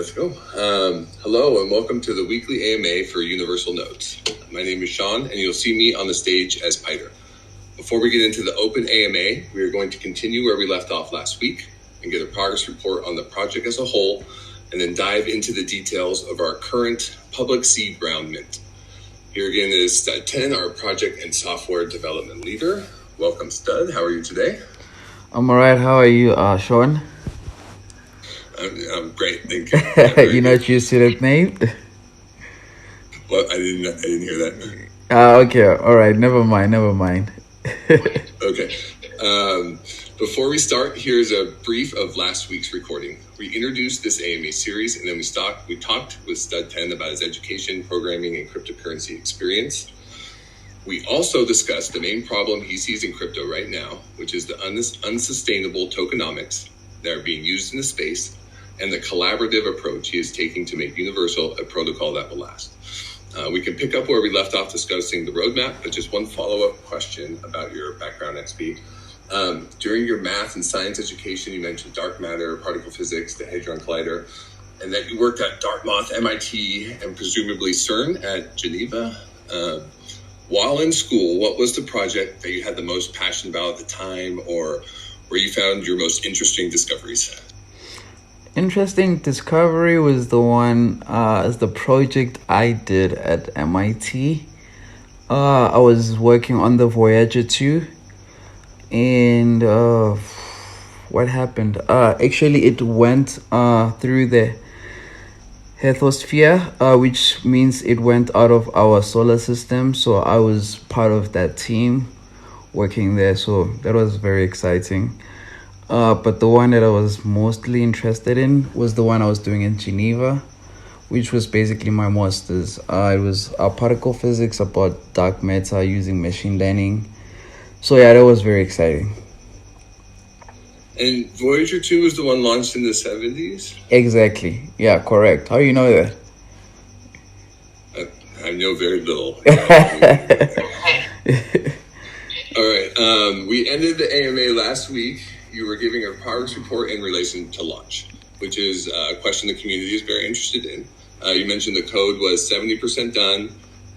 let's go. Hello and welcome to the weekly AMA for Universal Notes. My name is Sean and you'll see me on the stage as Piter. Before we get into the open AMA, we are going to continue where we left off last week and get a progress report on the project as a whole, and then dive into the details of our current public seed round mint. Here again is Stud 10, our project and software development leader. Welcome, Stud. How are you today? I'm all right. How are you, Sean? I'm great, thank you. You're not used to that name? Well, I didn't hear that. Okay. All right. Never mind. Okay. Before we start, here's a brief of last week's recording. We introduced this AMA series, and then we talked with Stud 10 about his education, programming, and cryptocurrency experience. We also discussed the main problem he sees in crypto right now, which is the unsustainable tokenomics that are being used in the space, and the collaborative approach he is taking to make Universal a protocol that will last. We can pick up where we left off discussing the roadmap, but just one follow-up question about your background, XP. During your math and science education, you mentioned dark matter, particle physics, the Hadron Collider, and that you worked at Dartmouth, MIT, and presumably CERN at Geneva. While in school, what was the project that you had the most passion about at the time, or where you found your most interesting discoveries? Interesting discovery was the one, as the project I did at MIT. I was working on the Voyager 2, and what happened? Actually, it went through the Lithosphere, which means it went out of our solar system. So I was part of that team working there. So that was very exciting. But the one that I was mostly interested in was the one I was doing in Geneva, which was basically my master's. It was particle physics about dark matter using machine learning. So yeah, that was very exciting. And Voyager 2 was the one launched in the 70s? Exactly. Yeah, correct. How do you know that? I know very little. All right. We ended the AMA last week. You were giving a progress report in relation to launch, which is a question the community is very interested in. You mentioned the code was 70% done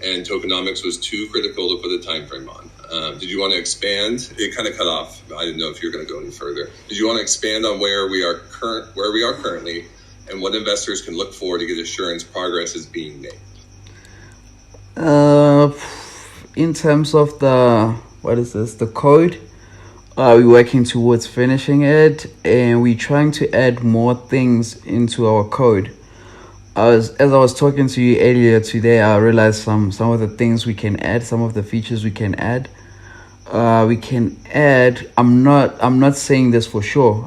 and tokenomics was too critical to put a time frame on. Did you want to expand? It kind of cut off. I didn't know if you were going to go any further. Did you want to expand on where we are currently, and what investors can look for to get assurance progress is being made? In terms of the code, we're working towards finishing it, and we're trying to add more things into our code. As I was talking to you earlier today, I realized some of the things we can add, some of the features we can add. We can add. I'm not saying this for sure.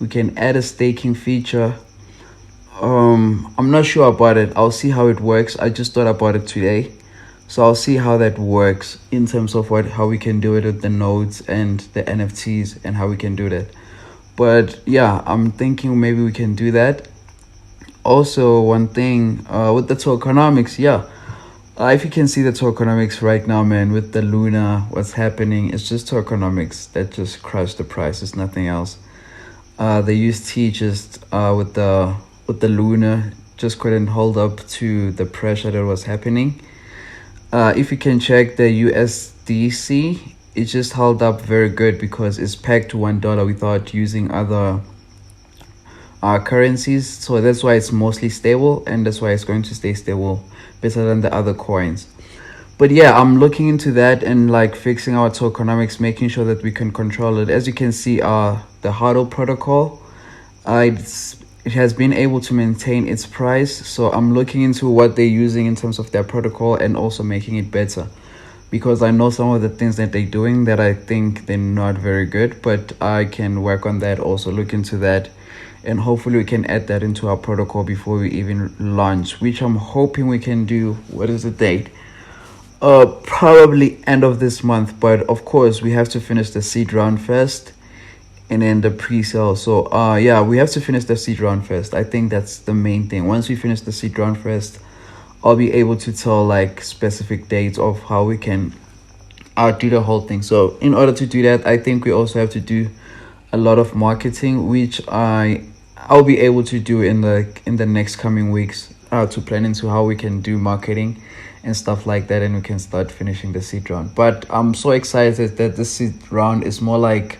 We can add a staking feature. I'm not sure about it. I'll see how it works. I just thought about it today, so I'll see how that works in terms of how we can do it with the nodes and the NFTs and how we can do that. But yeah, I'm thinking maybe we can do that. Also, one thing with the tokenomics, if you can see the tokenomics right now, man, with the Luna, what's happening, it's just tokenomics that just crushed the price. It's nothing else. The UST just with the Luna just couldn't hold up to the pressure that was happening. If you can check the USDC, it just held up very good because it's pegged to $1 without using other currencies. So that's why it's mostly stable, and that's why it's going to stay stable better than the other coins. But yeah, I'm looking into that and fixing our tokenomics, making sure that we can control it. As you can see, the HODL protocol, it has been able to maintain its price. So I'm looking into what they're using in terms of their protocol and also making it better, because I know some of the things that they're doing that I think they're not very good, but I can work on that, also look into that, and hopefully we can add that into our protocol before we even launch, which I'm hoping we can do. What is the date? Probably end of this month, but of course we have to finish the seed round first and then the pre-sale. So yeah, we have to finish the seed round first. I think that's the main thing. Once we finish the seed round first, I'll be able to tell specific dates of how we can do the whole thing. So in order to do that, I think we also have to do a lot of marketing, which I I'll be able to do in the next coming weeks, to plan into how we can do marketing and stuff like that, and we can start finishing the seed round. But I'm so excited that the seed round is more like,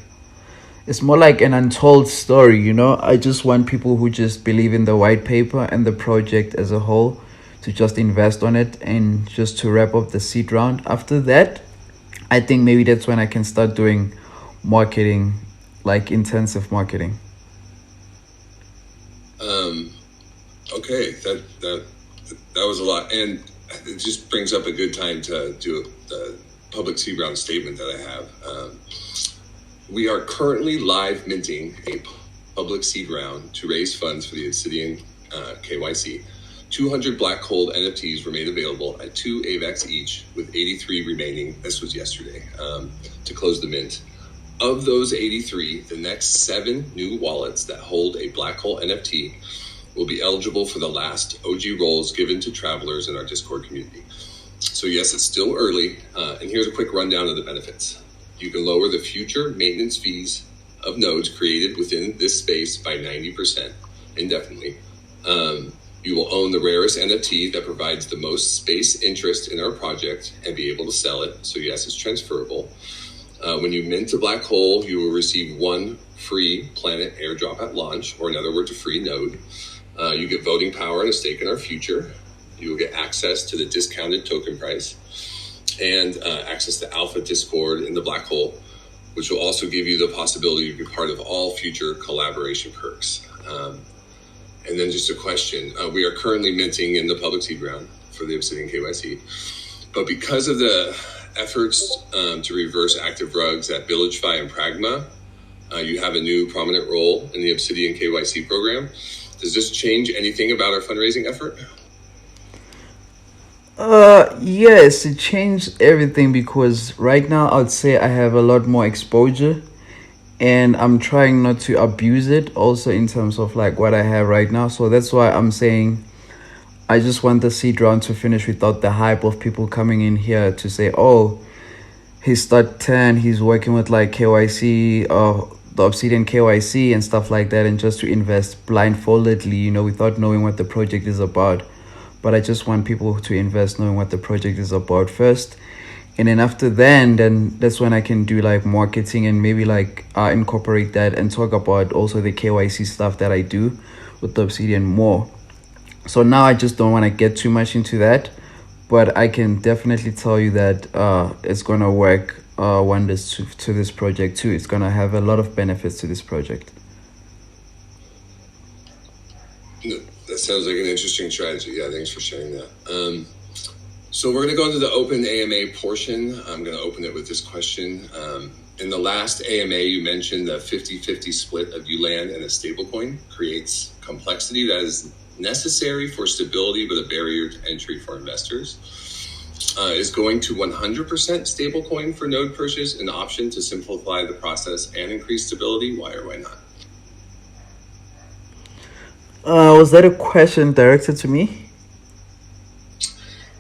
it's more like an untold story, you know. I just want people who just believe in the white paper and the project as a whole to just invest on it and just to wrap up the seed round. After that, I think maybe that's when I can start doing marketing, like intensive marketing. Um, okay, that was a lot, and it just brings up a good time to do the public seed round statement that I have. We are currently live minting a public seed round to raise funds for the Obsidian KYC. 200 Black Hole NFTs were made available at 2 AVAX each, with 83 remaining. This was yesterday, to close the mint. Of those 83, the next 7 new wallets that hold a Black Hole NFT will be eligible for the last OG rolls given to travelers in our Discord community. So yes, it's still early, and here's a quick rundown of the benefits. You can lower the future maintenance fees of nodes created within this space by 90% indefinitely. You will own the rarest NFT that provides the most space interest in our project and be able to sell it. So yes, it's transferable. When you mint a Black Hole, you will receive 1 free planet airdrop at launch, or in other words, a free node. You get voting power and a stake in our future. You will get access to the discounted token price and access to Alpha Discord in the Black Hole, which will also give you the possibility to be part of all future collaboration perks. And then just a question. We are currently minting in the public seed round for the Obsidian KYC. But because of the efforts to reverse active rugs at VillageFi and Pragma, you have a new prominent role in the Obsidian KYC program. Does this change anything about our fundraising effort? Yes, it changed everything because right now I'd say I have a lot more exposure, and I'm trying not to abuse it also in terms of like what I have right now. So that's why I'm saying I just want the seed round to finish without the hype of people coming in here to say, oh, he's start 10, he's working with like KYC, the Obsidian KYC and stuff like that, and just to invest blindfoldedly, you know, without knowing what the project is about. But I just want people to invest knowing what the project is about first. And then after then that's when I can do like marketing and maybe like incorporate that and talk about also the KYC stuff that I do with the Obsidian more. So now I just don't want to get too much into that, but I can definitely tell you that it's going to work wonders to this project too. It's going to have a lot of benefits to this project. That sounds like an interesting strategy. Yeah, thanks for sharing that. So we're going to go into the open AMA portion. I'm going to open it with this question. In the last AMA, you mentioned the 50-50 split of ULAN and a stablecoin creates complexity that is necessary for stability but a barrier to entry for investors. Is going to 100% stablecoin for node purchase an option to simplify the process and increase stability? Why or why not? Was that a question directed to me?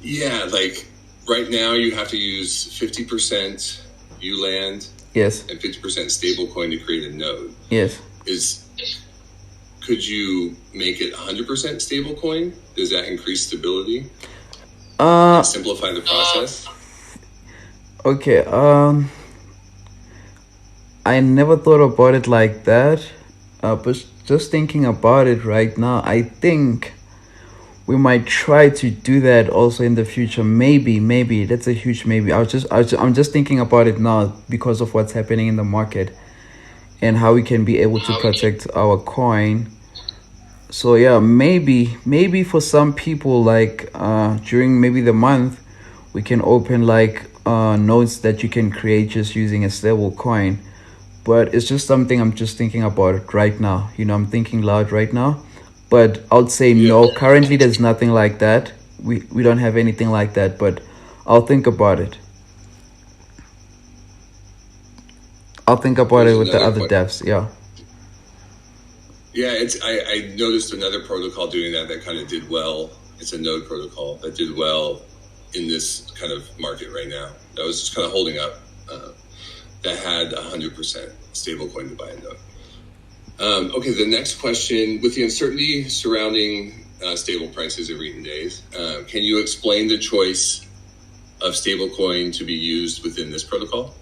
Yeah, like right now you have to use 50% ULAND Yes. and 50% stablecoin to create a node. Yes. Could you make it 100% stablecoin? Does that increase stability? Simplify the process? Okay. I never thought about it like that. But just thinking about it right now, I think we might try to do that also in the future. Maybe that's a huge maybe. I'm just thinking about it now because of what's happening in the market and how we can be able to protect our coin. So yeah, maybe for some people, like during maybe the month, we can open like nodes that you can create just using a stable coin. But it's just something I'm just thinking about it right now. You know, I'm thinking loud right now. But I'll say no. Currently, there's nothing like that. We don't have anything like that. But I'll think about it. I'll think about it with the other devs. Yeah. Yeah, I noticed another protocol doing that kind of did well. It's a node protocol that did well in this kind of market right now. That was just kind of holding up. That had 100% stablecoin to buy a node. Okay, the next question: with the uncertainty surrounding stable prices of recent days, can you explain the choice of stablecoin to be used within this protocol?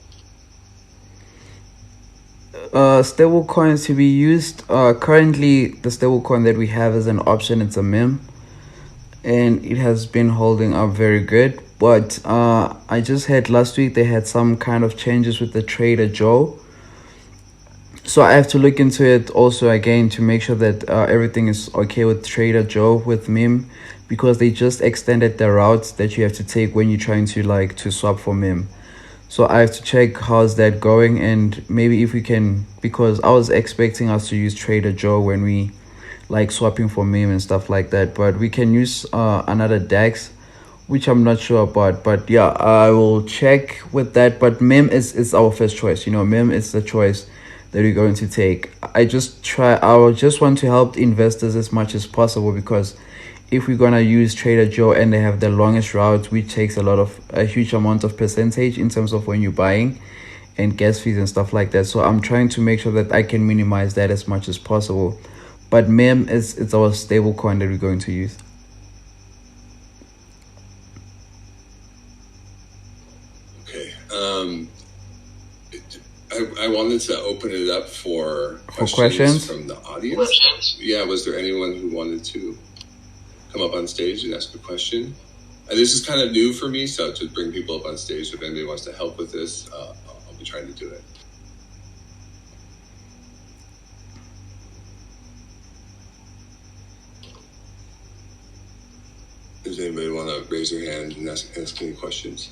Stable coins to be used. Currently, the stable coin that we have as an option, it's a meme, and it has been holding up very good. But I just had last week they had some kind of changes with the Trader Joe, so I have to look into it also again to make sure that everything is okay with Trader Joe with meme, because they just extended the routes that you have to take when you're trying to to swap for meme. So I have to check how's that going, and maybe if we can, because I was expecting us to use Trader Joe when we swapping for meme and stuff like that, but we can use another DEX, which I'm not sure about. But yeah, I will check with that. But meme is our first choice. Meme is the choice that we're going to take. I will just want to help investors as much as possible, because if we're gonna use Trader Joe and they have the longest route, which takes a huge amount of percentage in terms of when you're buying and gas fees and stuff like that. So I'm trying to make sure that I can minimize that as much as possible. But meme it's our stable coin that we're going to use. Okay. I wanted to open it up for questions from the audience. Yeah, was there anyone who wanted to come up on stage and ask a question? And this is kind of new for me, so to bring people up on stage, if anybody wants to help with this, I'll be trying to do it. Does anybody want to raise their hand and ask any questions?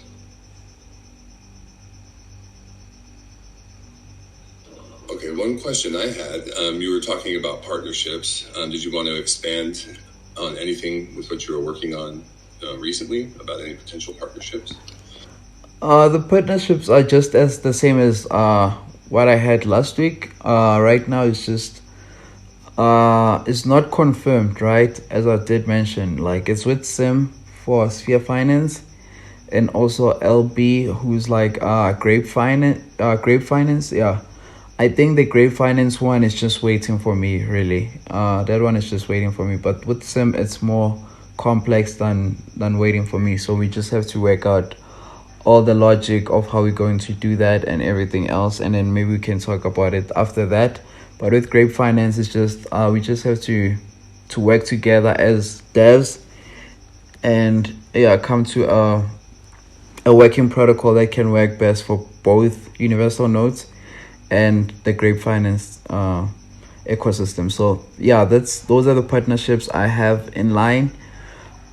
Okay, one question I had, you were talking about partnerships. Did you want to expand on anything with what you were working on recently about any potential partnerships? The partnerships are just as the same as what I had last week. Right now it's just it's not confirmed, right? As I did mention, it's with Sim for Sphere Finance, and also LB, who's Grape Finance. Yeah, I think the Grape Finance one is just waiting for me, really. That one is just waiting for me. But with Sim, it's more complex than waiting for me. So we just have to work out all the logic of how we're going to do that and everything else, and then maybe we can talk about it after that. But with Grape Finance, it's just we just have to work together as devs, and come to a working protocol that can work best for both Universal Nodes and the Grape Finance ecosystem. So those are the partnerships I have in line.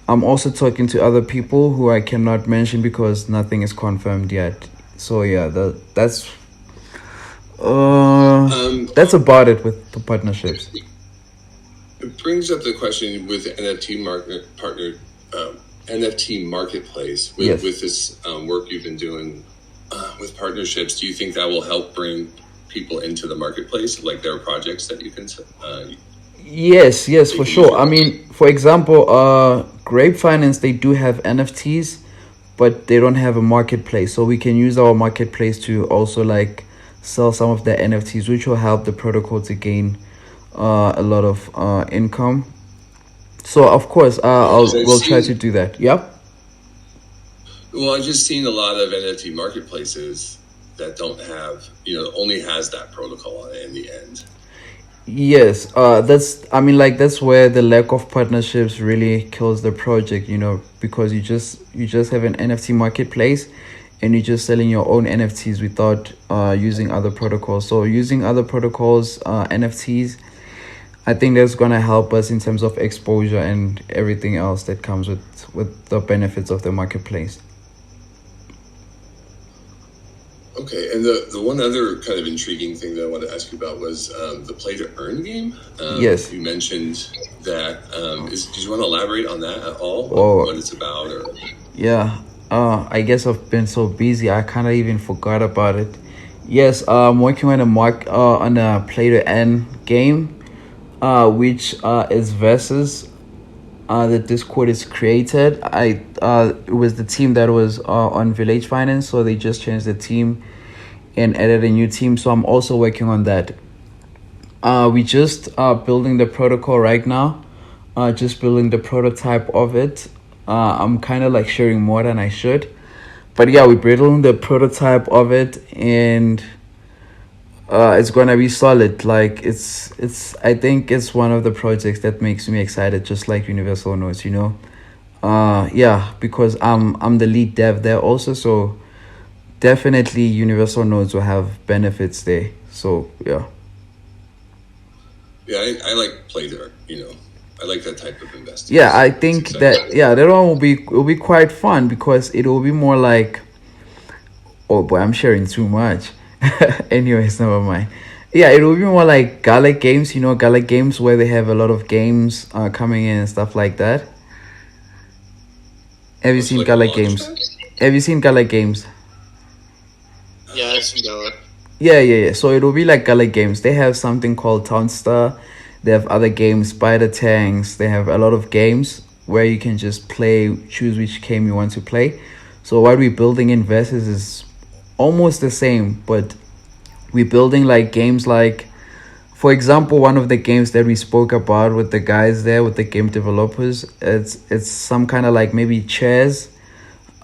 I'm also talking to other people who I cannot mention because nothing is confirmed yet. So that's about it with the partnerships. It brings up the question with NFT marketplace with this work you've been doing with partnerships. Do you think that will help bring people into the marketplace, like their projects that you can? Yes, for sure. I mean, for example, Grape Finance, they do have NFTs, but they don't have a marketplace. So we can use our marketplace to also sell some of the NFTs, which will help the protocol to gain a lot of income. So of course, we'll try to do that. Yep. Well, I've just seen a lot of NFT marketplaces that don't have, only has that protocol on it in the end. Yes, that's where the lack of partnerships really kills the project, because you just have an NFT marketplace and you're just selling your own NFTs without using other protocols. So using other protocols, NFTs, I think that's gonna help us in terms of exposure and everything else that comes with the benefits of the marketplace. Okay, and the one other kind of intriguing thing that I wanted to ask you about was the play to earn game. Yes. You mentioned that. Did you want to elaborate on that at all? What it's about? Or? Yeah. I guess I've been so busy I kind of even forgot about it. Yes. I'm working on a play to earn game, which is versus. The Discord is created. It was the team that was on Village Finance, so they just changed the team and added a new team. So I'm also working on that. We just building the protocol right now. Just building the prototype of it. I'm kind of like sharing more than I should, but yeah, we're building the prototype of it, and it's gonna be solid. Like it's. I think it's one of the projects that makes me excited, just like Universal Notes. Yeah, because I'm the lead dev there also, so definitely Universal Nodes will have benefits there. So yeah. Yeah, I like play there. I like that type of investing. Yeah, I So it's think exciting. that yeah, that one will be quite fun because it will be more like, oh boy, I'm sharing too much. Anyways, never mind. Yeah, it will be more like Gala games, Gala games where they have a lot of games coming in and stuff like that. Have you Oh, so seen like a Gala launch games? pad? Have you seen Gala games? Yeah, I've seen Gala. Yeah, yeah, yeah. So it'll be like Gala games. They have something called Townstar. They have other games, Spider Tanks. They have a lot of games where you can just play, choose which game you want to play. So what we're building in Versus is almost the same, but we're building like games like, for example, one of the games that we spoke about with the guys there, with the game developers, it's some kind of like maybe chairs,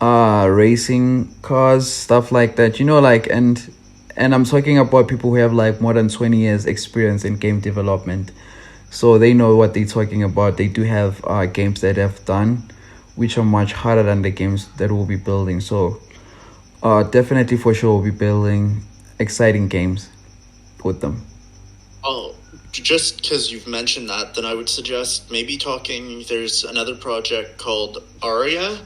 racing cars, stuff like that, like, and I'm talking about people who have like more than 20 years experience in game development, so they know what they're talking about. They do have games that have done, which are much harder than the games that we'll be building. So definitely for sure we'll be building exciting games with them. Oh, just because you've mentioned that, then I would suggest maybe talking. There's another project called Aria,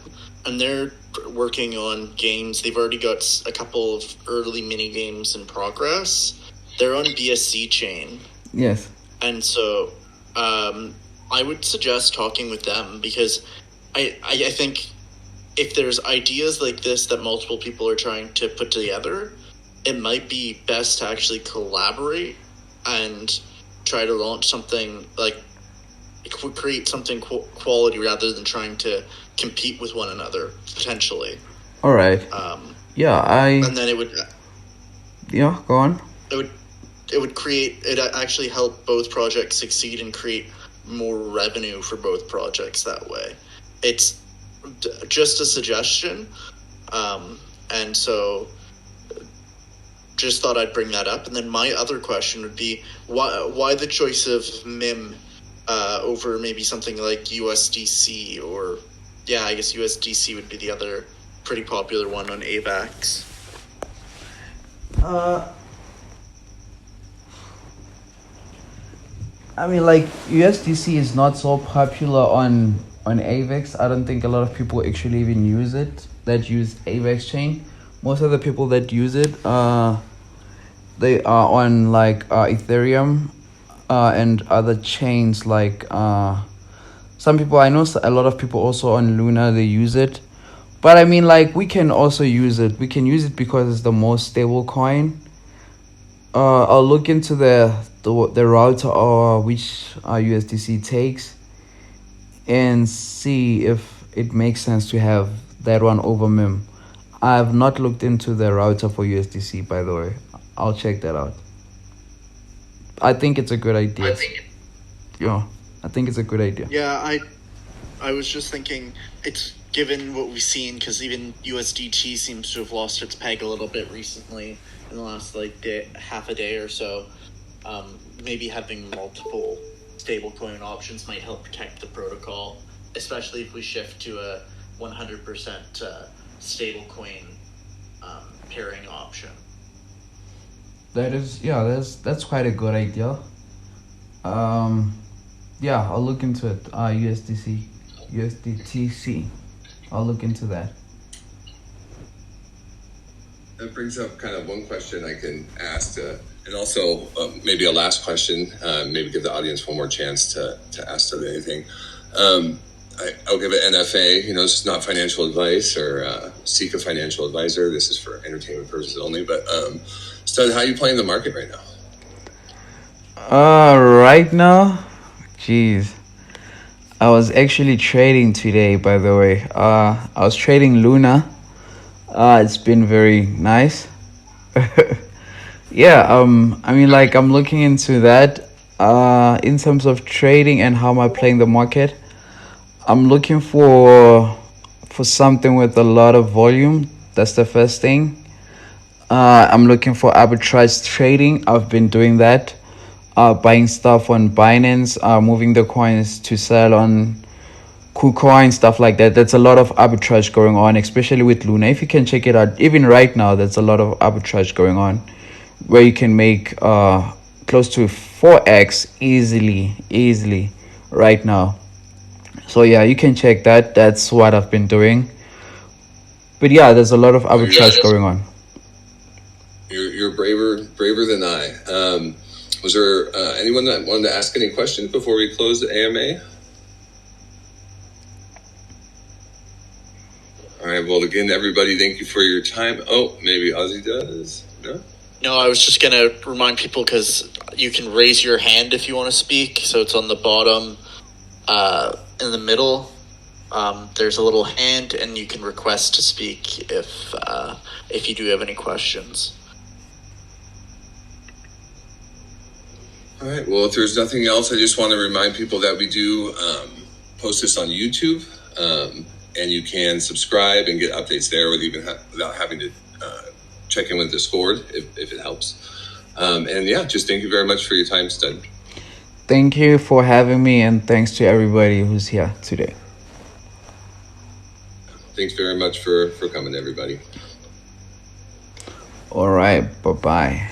and they're working on games. They've already got a couple of early mini games in progress. They're on BSC chain, Yes. and so I would suggest talking with them because I think if there's ideas like this that multiple people are trying to put together, it might be best to actually collaborate and try to launch something like create something quality rather than trying to compete with one another potentially. All right. Yeah, And then yeah, go on. it would create it actually help both projects succeed and create more revenue for both projects that way. It's just a suggestion, and so just thought I'd bring that up. And then my other question would be why the choice of MIM over maybe something like USDC, or yeah, I guess USDC would be the other pretty popular one on AVAX. I mean, like USDC is not so popular on AVEX. I don't think a lot of people actually even use it that use AVEX chain. Most of the people that use it, they are on like Ethereum, and other chains like some people I know. A lot of people also on Luna, they use it. But I mean, like, we can also use it. We can use it because it's the most stable coin. I'll look into the router or which USDC takes and see if it makes sense to have that one over MIM. I have not looked into the router for USDC, by the way. I'll check that out. I think it's a good idea. Yeah, I think it's a good idea. Yeah, I was just thinking it's given what we've seen, because even USDT seems to have lost its peg a little bit recently in the last half a day or so. Maybe having multiple stablecoin options might help protect the protocol, especially if we shift to a 100% stablecoin pairing option. That's quite a good idea. Yeah, I'll look into it. USDTC. I'll look into that. That brings up kind of one question I can ask, and also maybe a last question. Maybe give the audience one more chance to ask them anything. I'll give it NFA. This is not financial advice or seek a financial advisor. This is for entertainment purposes only. But Stud, how are you playing the market right now? Right now, jeez. I was actually trading today, by the way. I was trading Luna. It's been very nice. Yeah, I mean, like, I'm looking into that. In terms of trading and how am I playing the market, I'm looking for something with a lot of volume. That's the first thing. I'm looking for arbitrage trading. I've been doing that. Buying stuff on Binance, moving the coins to sell on KuCoin, stuff like that. That's a lot of arbitrage going on, especially with Luna. If you can check it out, even right now, there's a lot of arbitrage going on where you can make close to 4x easily right now. So yeah, you can check that. That's what I've been doing. But yeah, there's a lot of arbitrage going on. You're braver than I. Was there anyone that wanted to ask any questions before we close the AMA? All right. Well, again, everybody, thank you for your time. Oh, maybe Ozzy does. No. No, I was just going to remind people because you can raise your hand if you want to speak. So it's on the bottom in the middle. There's a little hand, and you can request to speak if you do have any questions. All right. Well, if there's nothing else, I just want to remind people that we do post this on YouTube, and you can subscribe and get updates there without having to check in with Discord if it helps. And yeah, just thank you very much for your time, Stud. Thank you for having me, and thanks to everybody who's here today. Thanks very much for coming, everybody. All right. Bye-bye.